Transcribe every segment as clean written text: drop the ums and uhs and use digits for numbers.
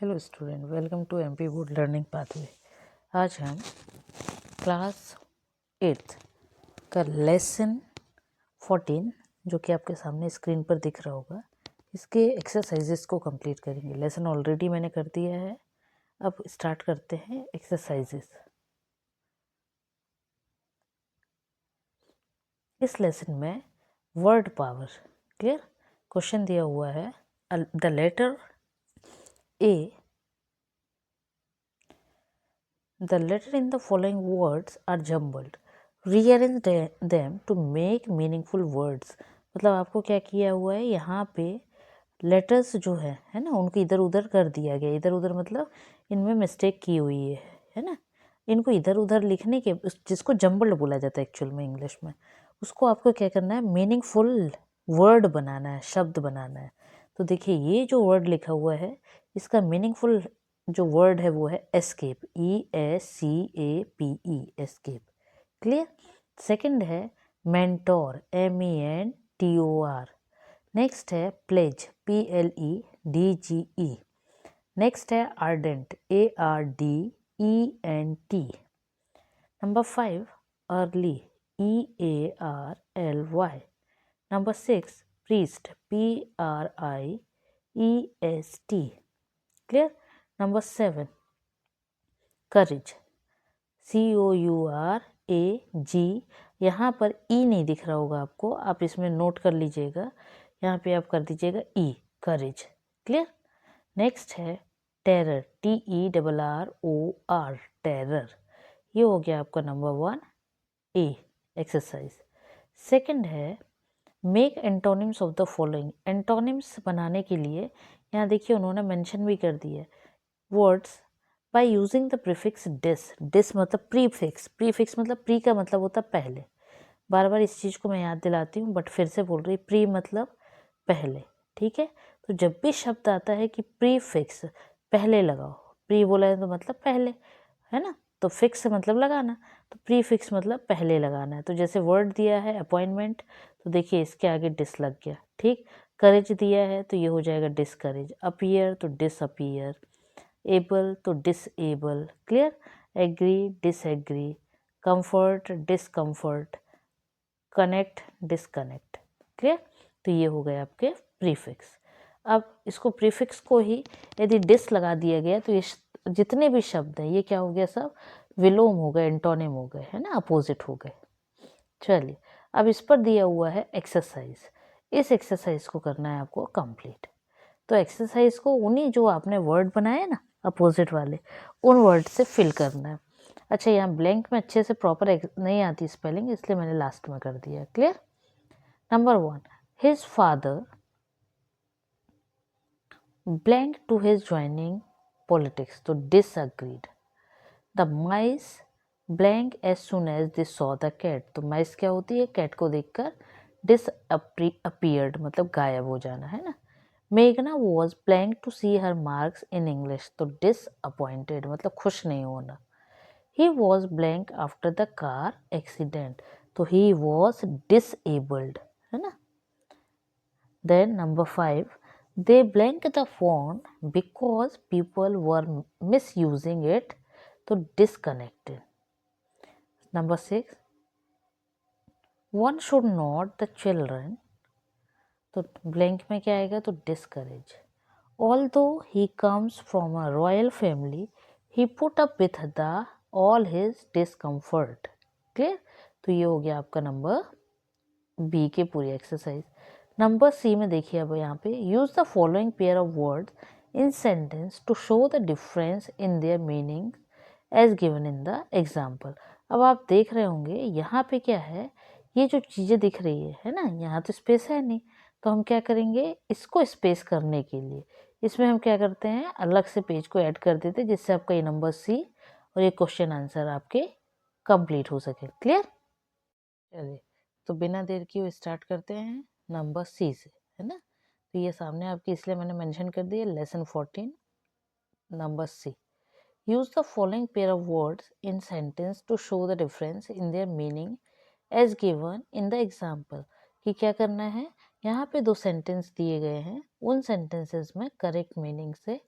Hello student, welcome to MP board learning pathway. आज हम class 8th का lesson 14 जो कि आपके सामने स्क्रीन पर दिख रहा होगा, इसके एक्सरसाइजेस को कंप्लीट करेंगे। लेसन ऑलरेडी मैंने कर दिया है, अब स्टार्ट करते हैं एक्सरसाइजेस। इस लेसन में वर्ड पावर क्लियर क्वेश्चन दिया हुआ है। The letter A The letters in the following words are jumbled. Rearrange them to make meaningful words. मतलब आपको क्या किया हुआ है, यहाँ पे लेटर्स जो है ना, उनको इधर उधर कर दिया गया। इधर उधर मतलब इनमें मिस्टेक की हुई है ना। इनको इधर उधर लिखने के, जिसको जम्बल्ड बोला जाता है एक्चुअल में इंग्लिश में, उसको आपको क्या करना है, मीनिंगफुल वर्ड बनाना है, शब्द बनाना है। तो देखिए, ये जो वर्ड लिखा हुआ है, इसका मीनिंगफुल जो वर्ड है वो है escape, ESCAPE, escape. Clear. Second है मेंटोर, MENTOR। नेक्स्ट है प्लेज, PLEDGE। नेक्स्ट है ardent, ARDENT। Number 5 early, EARLY। Number 6 priest, PRIEST। Clear. Number 7 करेज, COURAG। यहाँ पर ई नहीं दिख रहा होगा आपको, आप इसमें नोट कर लीजिएगा, यहाँ पे आप कर दीजिएगा ई, करेज। क्लियर। नेक्स्ट है टेरर, TERROR, टेरर। ये हो गया आपका नंबर 1 ए एक्सरसाइज। सेकंड है make antonyms of the following. Antonyms बनाने के लिए यहाँ देखिए उन्होंने मेंशन भी कर दिया words by using the prefix dis. Dis मतलब प्रीफिक्स, प्रीफिक्स मतलब प्री का मतलब होता है पहले। बार बार इस चीज़ को मैं याद दिलाती हूँ, बट फिर से बोल रही, प्री मतलब पहले। ठीक है, तो जब भी शब्द आता है कि प्रीफिक्स पहले लगाओ, प्री बोला है तो मतलब पहले, है ना, तो फिक्स मतलब लगाना, तो प्रीफिक्स मतलब पहले लगाना है। तो जैसे वर्ड दिया है अपॉइंटमेंट, तो देखिए इसके आगे डिस लग गया। ठीक। करेज दिया है तो ये हो जाएगा डिसकरेज। अपीयर तो डिसअपीयर। एबल तो disable. Clear. Agree disagree. Comfort discomfort. Connect disconnect. Clear. तो ये हो गए आपके प्रीफिक्स। अब इसको प्रीफिक्स को ही यदि डिस लगा दिया गया तो ये जितने भी शब्द हैं ये क्या हो गया, सब विलोम हो गए, एंटोनिम हो गए, है ना, अपोजिट हो गए। चलिए, अब इस पर दिया हुआ है एक्सरसाइज। इस एक्सरसाइज को करना है आपको कंप्लीट। तो एक्सरसाइज को उन्हीं जो आपने वर्ड बनाए ना अपोजिट वाले, उन वर्ड से फिल करना है। अच्छा, यहाँ ब्लैंक में अच्छे से प्रॉपर नहीं आती स्पेलिंग, इसलिए मैंने लास्ट में कर दिया। Clear. Number 1 his father blank to his joining politics तो disagreed. The mice blank as soon as they saw the cat. तो माइस क्या होती है, कैट को देखकर डिसअपीयर्ड मतलब गायब हो जाना, है ना। मेघना was blank to see her marks in English तो डिसअपॉइंटेड मतलब खुश नहीं होना। He was blank after the car accident तो ही वॉज डिसेबल्ड, है ना। Then number 5 they blank the phone because people were misusing it तो disconnected. Number 6 one should not the children तो ब्लैंक में क्या आएगा, तो discourage. Although he comes from a royal family, he put up with all his discomfort. Clear? तो ये हो गया आपका नंबर बी के पूरी एक्सरसाइज। नंबर सी में देखिए, अब यहाँ पे use the following pair of words in sentence to show the difference in their meaning as given in the example. अब आप देख रहे होंगे यहाँ पे क्या है, ये जो चीज़ें दिख रही है ना, यहाँ तो स्पेस है नहीं, तो हम क्या करेंगे, इसको स्पेस करने के लिए इसमें हम क्या करते हैं, अलग से पेज को ऐड कर देते हैं, जिससे आपका ये नंबर सी और ये क्वेश्चन आंसर आपके कंप्लीट हो सके। क्लियर। चलिए, तो बिना देर किए स्टार्ट करते हैं नंबर सी से, है ना। तो ये सामने आपकी इसलिए मैंने मेंशन कर दिया, lesson 14 number C. Use the following pair of words in sentence to show the difference in their meaning as given in the example. कि क्या करना है, यहाँ पे 2 सेंटेंस दिए गए हैं, उन सेंटेंसेस में करेक्ट मीनिंग से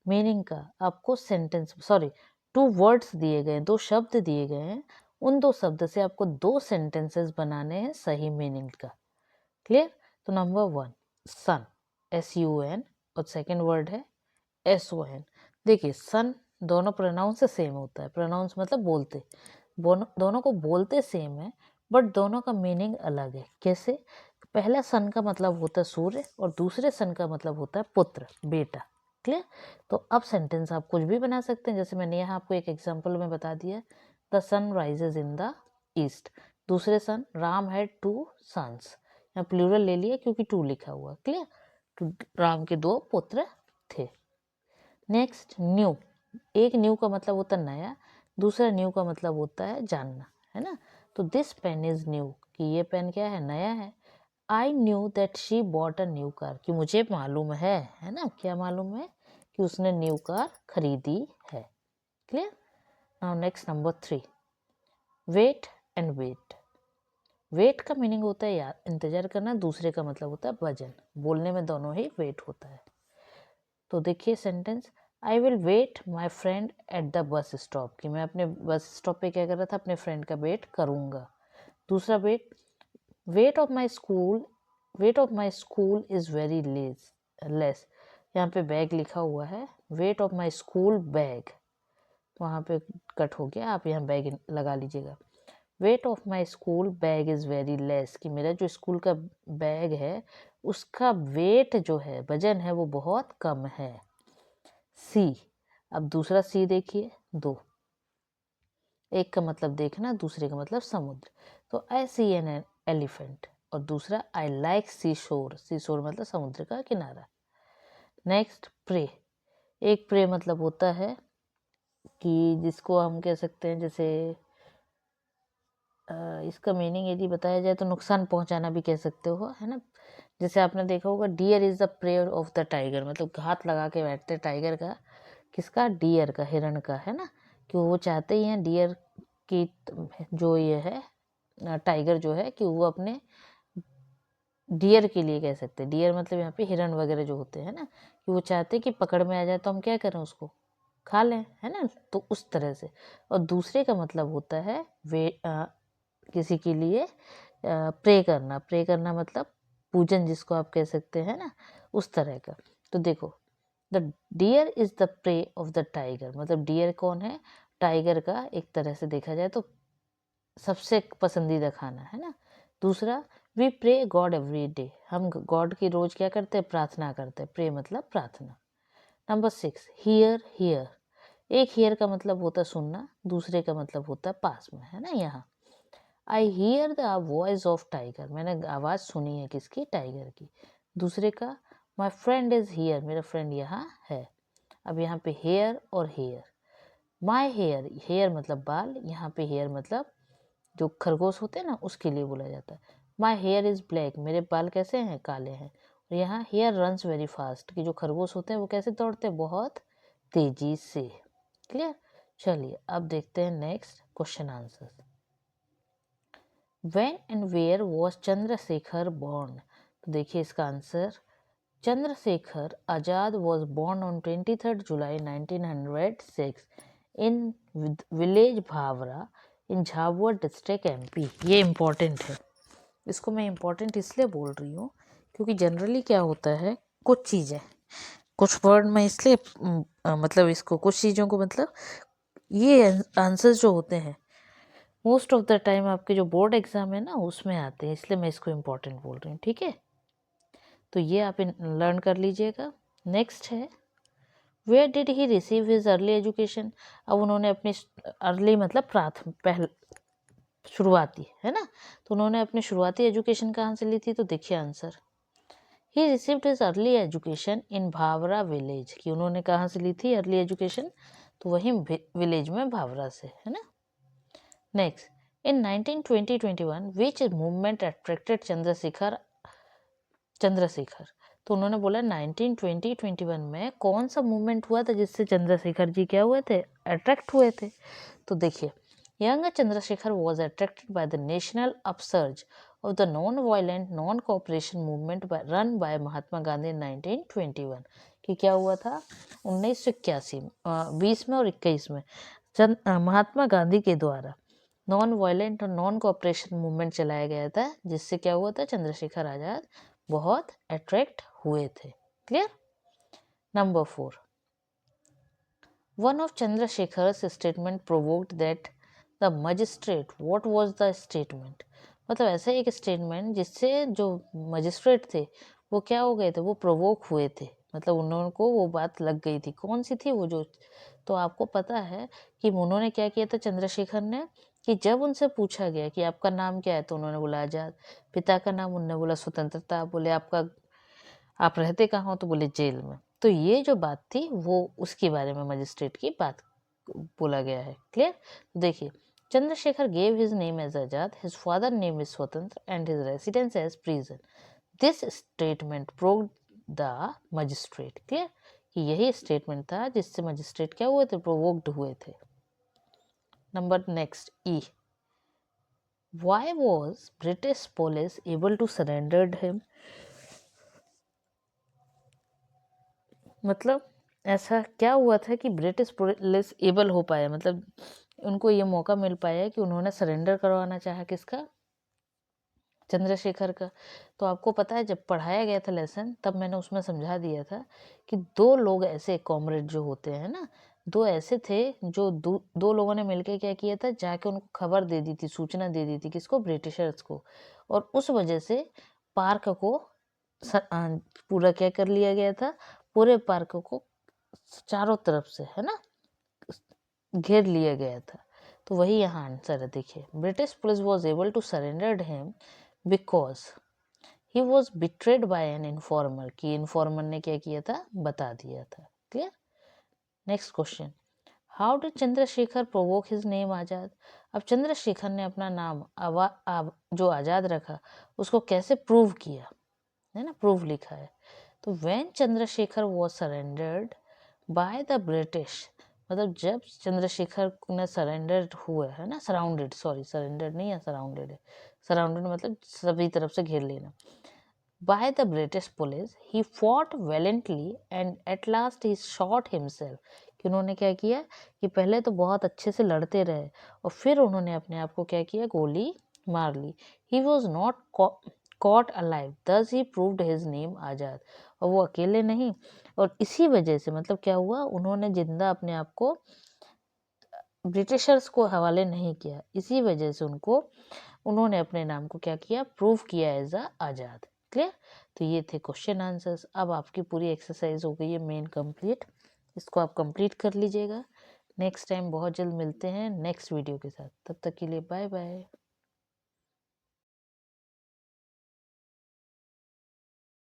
मीनिंग का आपको सेंटेंस सॉरी 2 वर्ड्स दिए गए हैं, 2 शब्द दिए गए हैं, उन 2 शब्द से आपको 2 सेंटेंसेस बनाने हैं सही मीनिंग का। क्लियर? तो नंबर 1 सन SUN और सेकंड वर्ड है SON। देखिए सन दोनों प्रोनाउंस से सेम होता है, प्रोनाउंस मतलब बोलते, दोनों को बोलते सेम है बट दोनों का मीनिंग अलग है। कैसे? पहला सन का मतलब होता है सूर्य और दूसरे सन का मतलब होता है पुत्र, बेटा। क्लियर? तो अब सेंटेंस आप कुछ भी बना सकते हैं, जैसे मैंने यहाँ आपको एक एग्जांपल में बता दिया, the sun rises in the east. दूसरे सन, राम हैड 2 सन्स, यहाँ प्लूरल ले लिया क्योंकि 2 लिखा हुआ। क्लियर? तो राम के 2 पुत्र थे। नेक्स्ट न्यू, एक न्यू का मतलब होता है नया, दूसरा न्यू का मतलब होता है जानना, है ना। तो दिस पेन इज न्यू, कि ये पेन क्या है, नया है। I knew that she bought a new car, कि मुझे मालूम है ना, क्या मालूम है, कि उसने न्यू कार खरीदी है। Clear? Now next number 3 wait and weight. Wait का मीनिंग होता है यार इंतजार करना, दूसरे का मतलब होता है वजन, बोलने में दोनों ही वेट होता है। तो देखिए sentence, I will wait my friend at the bus stop, कि मैं अपने बस स्टॉप पे क्या कर रहा था, अपने फ्रेंड का वेट करूँगा। दूसरा weight, weight of my school is very less, यहाँ पे बैग लिखा हुआ है, weight of my school bag, वहाँ पे कट हो गया, आप यहाँ बैग लगा लीजिएगा। Wait of my school bag is very less, कि मेरा जो स्कूल का बैग है उसका वेट जो है, वजन है, वो बहुत कम है। सी, अब दूसरा सी देखिए, 2, एक का मतलब देखना, दूसरे का मतलब समुद्र। तो आई सी एन एलिफेंट, और दूसरा आई लाइक सी शोर, सी शोर मतलब समुद्र का किनारा। नेक्स्ट प्रे, एक प्रे मतलब होता है कि जिसको हम कह सकते हैं, जैसे इसका मीनिंग यदि बताया जाए तो नुकसान पहुंचाना भी कह सकते हो, है ना। जैसे आपने देखा होगा deer is the prey of the tiger, मतलब घात लगा के बैठते टाइगर का, किसका, डियर का, हिरण का, है ना, कि वो चाहते ही हैं डियर की, जो ये है टाइगर जो है, कि वो अपने डियर के लिए कह सकते हैं, डियर मतलब यहाँ पे हिरण वगैरह जो होते हैं ना, कि वो चाहते कि पकड़ में आ जाए तो हम क्या करें, उसको खा लें, है ना, तो उस तरह से। और दूसरे का मतलब होता है किसी के लिए प्रे करना, प्रे करना मतलब पूजन जिसको आप कह सकते हैं ना, उस तरह का। तो देखो the deer is the prey of the tiger, मतलब डियर कौन है, टाइगर का एक तरह से देखा जाए तो सबसे पसंदीदा खाना, है ना। दूसरा we pray god every day, हम गॉड की रोज क्या करते हैं, प्रार्थना करते हैं, प्रे मतलब प्रार्थना। नंबर 6 हियर, हियर, एक हियर का मतलब होता है सुनना, दूसरे का मतलब होता है पास में, है ना। यहाँ I hear the voice of tiger, मैंने आवाज़ सुनी है किसकी, टाइगर की। दूसरे का माई फ्रेंड इज हियर, मेरा फ्रेंड यहाँ है। अब यहाँ पे हेयर और हेयर, माई हेयर, हेयर मतलब बाल, यहाँ पे हेयर मतलब जो खरगोश होते हैं ना उसके लिए बोला जाता है। माई हेयर इज ब्लैक, मेरे बाल कैसे हैं, काले हैं। और यहाँ हेयर रन्स वेरी फास्ट, कि जो खरगोश होते हैं वो कैसे दौड़ते हैं, बहुत तेजी से। क्लियर? चलिए अब देखते हैं next question answer. When and where was Chandrashekhar born? तो देखिए इसका answer, Chandrashekhar Azad was born on 23rd July 1906 in village भावरा in Jhabua district MP। ये इम्पोर्टेंट है, इसको मैं इम्पोर्टेंट इसलिए बोल रही हूँ क्योंकि जनरली क्या होता है, कुछ चीज़ें, कुछ वर्ड में इसलिए मतलब इसको, कुछ चीज़ों को मतलब ये आंसर्स जो होते हैं मोस्ट ऑफ द टाइम आपके जो बोर्ड एग्जाम है ना उसमें आते हैं, इसलिए मैं इसको इम्पोर्टेंट बोल रही हूँ, ठीक है। तो ये आप लर्न कर लीजिएगा। नेक्स्ट है where did he receive his early education. अब उन्होंने अपनी अर्ली मतलब पहले शुरुआती, है ना, तो उन्होंने अपनी शुरुआती एजुकेशन कहाँ से ली थी, तो देखिए answer, he received his early education in Bhavra village, कि उन्होंने कहाँ से ली थी अर्ली एजुकेशन, तो वही विलेज में भावरा से, है ना। Next in 1920-21 which movement attracted Chandrashekhar, तो उन्होंने बोला 1920-21 में कौन सा मूवमेंट हुआ था जिससे चंद्रशेखर जी क्या हुए थे, अट्रैक्ट हुए थे। तो देखिए young Chandrashekhar was attracted by the national upsurge of the non violent non cooperation movement run by Mahatma Gandhi in 1921, कि क्या हुआ था 1981 20 में और 21 में महात्मा गांधी के द्वारा नॉन वायलेंट और नॉन कोऑपरेशन मूवमेंट चलाया गया था, जिससे क्या हुआ था चंद्रशेखर आजाद बहुत अट्रैक्ट हुए थे। Clear. Number 4, one of Chandrasekhar's statement provoked that the magistrate, what was the statement? मतलब ऐसा एक स्टेटमेंट जिससे जो मजिस्ट्रेट थे वो क्या हो गए थे, वो प्रोवोक हुए थे, मतलब उनको वो बात लग गई थी। कौन सी थी वो जो, तो आपको पता है कि उन्होंने क्या किया था चंद्रशेखर ने, कि जब उनसे पूछा गया कि आपका नाम क्या है तो उन्होंने बोला आजाद, पिता का नाम उन्होंने बोला स्वतंत्रता, बोले आपका आप रहते कहाँ हो तो बोले जेल में। तो ये जो बात थी वो उसके बारे में मजिस्ट्रेट की बात बोला गया है। क्लियर। तो देखिए, Chandrashekhar gave his name as Azad, his father name is Swatantra and his residence as prison. This statement proved the magistrate. Clear, कि यही स्टेटमेंट था जिससे मजिस्ट्रेट क्या हुए थे, प्रोवोक्ड हुए थे। Number next E, why was British police able to surrender him? मतलब ऐसा क्या हुआ था कि ब्रिटिश पुलिस एबल हो पाया, मतलब उनको ये मौका मिल पाया कि उन्होंने सरेंडर करवाना चाहा किसका, चंद्रशेखर का। तो आपको पता है जब पढ़ाया गया था लेसन तब मैंने उसमें समझा दिया था कि दो लोग ऐसे कॉमरेड जो होते हैं ना, दो ऐसे थे जो दो लोगों ने मिलकर क्या किया था, जाके उनको खबर दे दी थी, सूचना दे दी थी, किसको, ब्रिटिशर्स को। और उस वजह से पार्क को पूरा क्या कर लिया गया था, पूरे पार्क को चारों तरफ से, है ना, घेर लिया गया था। तो वही यहाँ आंसर है। देखिए, British police was able to surrender him because he was betrayed by an informer, कि इन्फॉर्मर ने क्या किया था, बता दिया था। Clear. Next question, how did Chandrashekhar provoke his name Azad? अब चंद्रशेखर ने अपना नाम जो आजाद रखा उसको कैसे प्रूव किया, है ना, प्रूव लिखा है। तो when Chandrashekhar was surrendered bye the British, मतलब जब चंद्रशेखर ने सरेंडर हुए, है ना, सराउंडेड, सॉरी सरेंडर नहीं है, सराउंडेड है। सराउंडेड मतलब सभी तरफ से घेर लेना। By the British police he fought valiantly and at last he shot himself, कि उन्होंने क्या किया कि पहले तो बहुत अच्छे से लड़ते रहे और फिर उन्होंने अपने आप को क्या किया, गोली मार ली। He was not caught alive, thus he proved his name Azad. और वो अकेले नहीं, और इसी वजह से मतलब क्या हुआ, उन्होंने जिंदा अपने आप को ब्रिटिशर्स को हवाले नहीं किया, इसी वजह से उन्होंने अपने नाम को क्या किया, प्रूव किया एज अ आजाद। क्लियर। तो ये थे क्वेश्चन आंसर्स। अब आपकी पूरी एक्सरसाइज हो गई है मेन कंप्लीट, इसको आप कंप्लीट कर लीजिएगा। नेक्स्ट टाइम बहुत जल्द मिलते हैं नेक्स्ट वीडियो के साथ, तब तक के लिए बाय बाय।